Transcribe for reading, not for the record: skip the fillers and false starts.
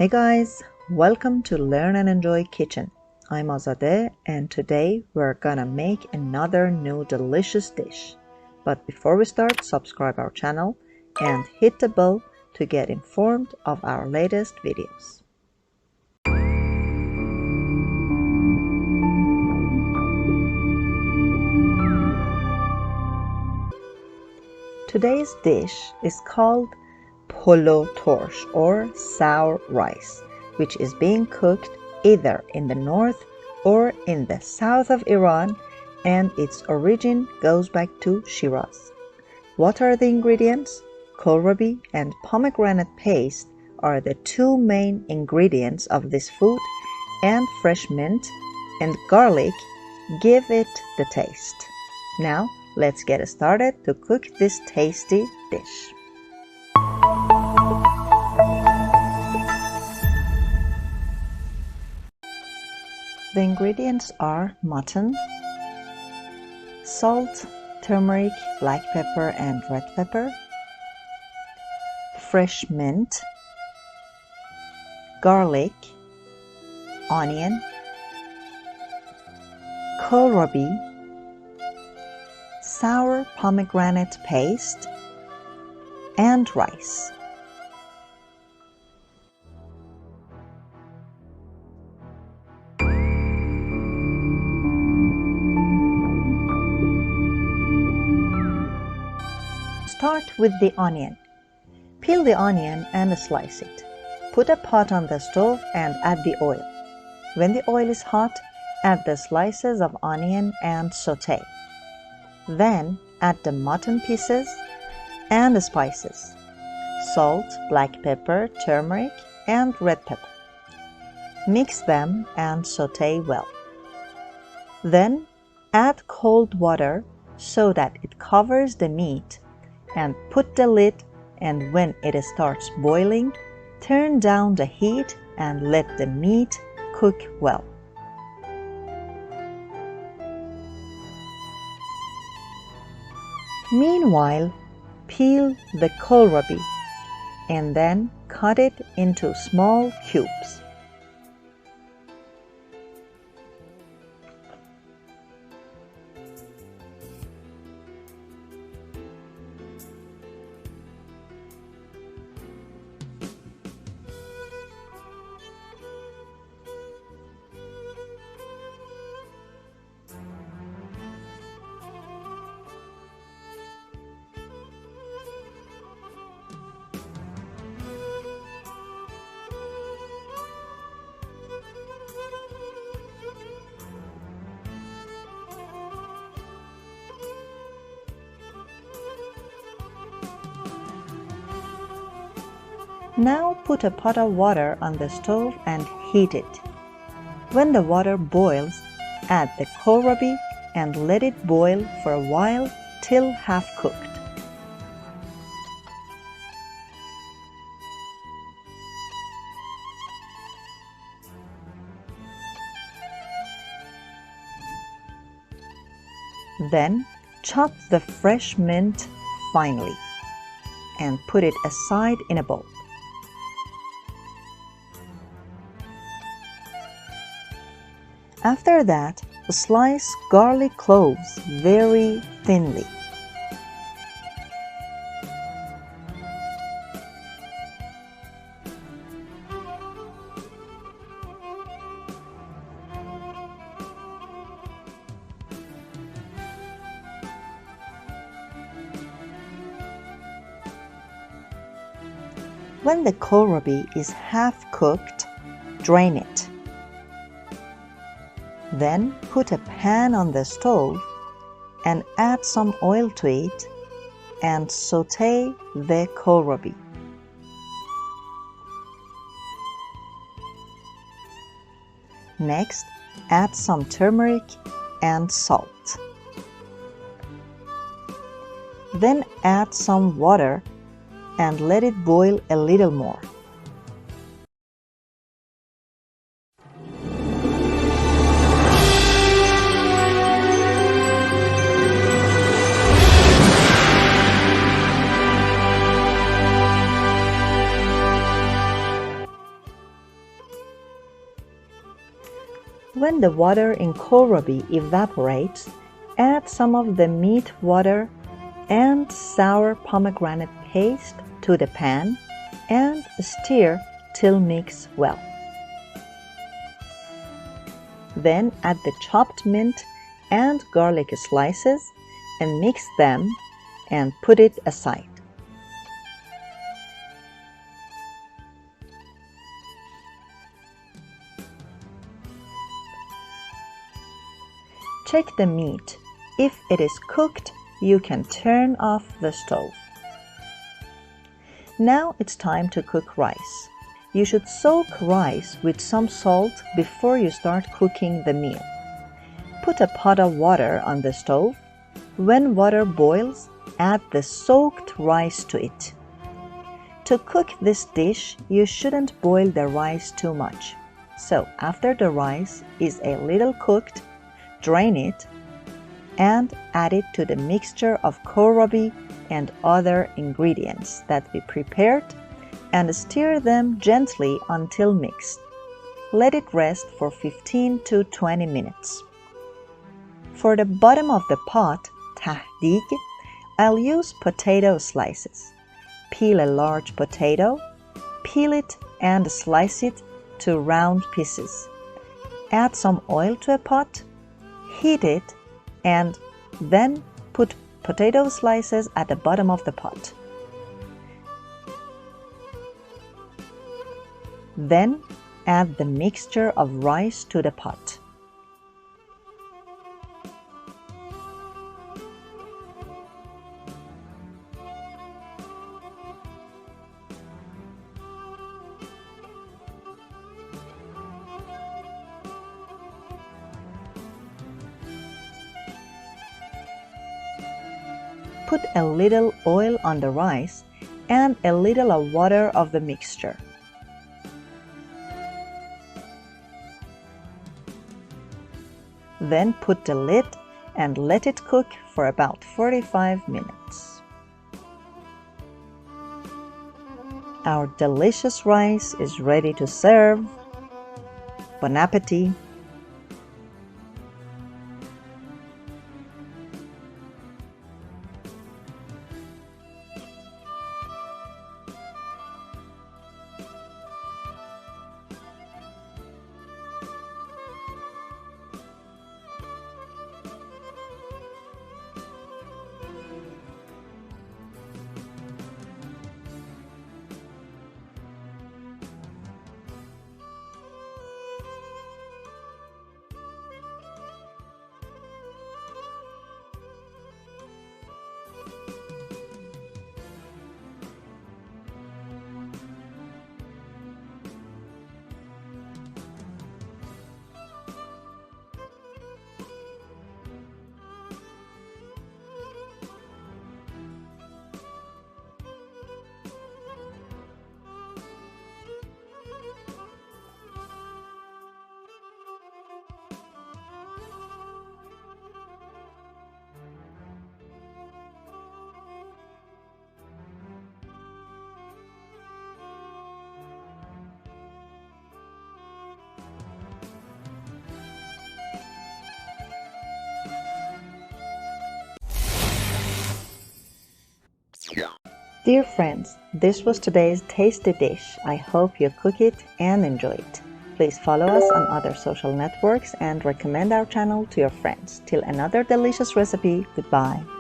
Hey guys, welcome to Learn and Enjoy Kitchen. I'm Azadeh and today we're gonna make another new delicious dish. But before we start, subscribe our channel and hit the bell to get informed of our latest videos. Today's dish is called Polo Torsh or sour rice, which is being cooked either in the north or in the south of Iran, and its origin goes back to Shiraz. What are the ingredients? Kohlrabi and pomegranate paste are the two main ingredients of this food, and fresh mint and garlic give it the taste. Now let's get started to cook this tasty dish. The ingredients are mutton, salt, turmeric, black pepper and red pepper, fresh mint, garlic, onion, kohlrabi, sour pomegranate paste, and rice. Start with the onion. Peel the onion and slice it. Put a pot on the stove and add the oil. When the oil is hot, add the slices of onion and saute. Then add the mutton pieces and the spices: salt, black pepper, turmeric, and red pepper. Mix them and saute well. Then add cold water so that it covers the meat, and put the lid, and when it starts boiling, turn down the heat and let the meat cook well. Meanwhile, peel the kohlrabi and then cut it into small cubes. Now put a pot of water on the stove and heat it. When the water boils, add the kohlrabi and let it boil for a while till half cooked. Then chop the fresh mint finely and put it aside in a bowl. After that, slice garlic cloves very thinly. When the kohlrabi is half cooked, drain it. Then put a pan on the stove and add some oil to it and saute the kohlrabi. Next, add some turmeric and salt. Then add some water and let it boil a little more. When the water in kohlrabi evaporates, add some of the meat water and sour pomegranate paste to the pan and stir till mixed well. Then add the chopped mint and garlic slices and mix them and put it aside. Check the meat. If it is cooked, you can turn off the stove. Now it's time to cook rice. You should soak rice with some salt before you start cooking the meal. Put a pot of water on the stove. When water boils, add the soaked rice to it. To cook this dish, you shouldn't boil the rice too much. So after the rice is a little cooked, drain it and add it to the mixture of kohlrabi and other ingredients that we prepared and stir them gently until mixed. Let it rest for 15 to 20 minutes. For the bottom of the pot, tahdig, I'll use potato slices. Peel a large potato, peel it and slice it to round pieces. Add some oil to a pot, heat it, and then put potato slices at the bottom of the pot. Then add the mixture of rice to the pot. Put a little oil on the rice and a little of water of the mixture. Then put the lid and let it cook for about 45 minutes. Our delicious rice is ready to serve. Bon appetit! Dear friends, this was today's tasty dish. I hope you cook it and enjoy it. Please follow us on other social networks and recommend our channel to your friends. Till another delicious recipe, goodbye.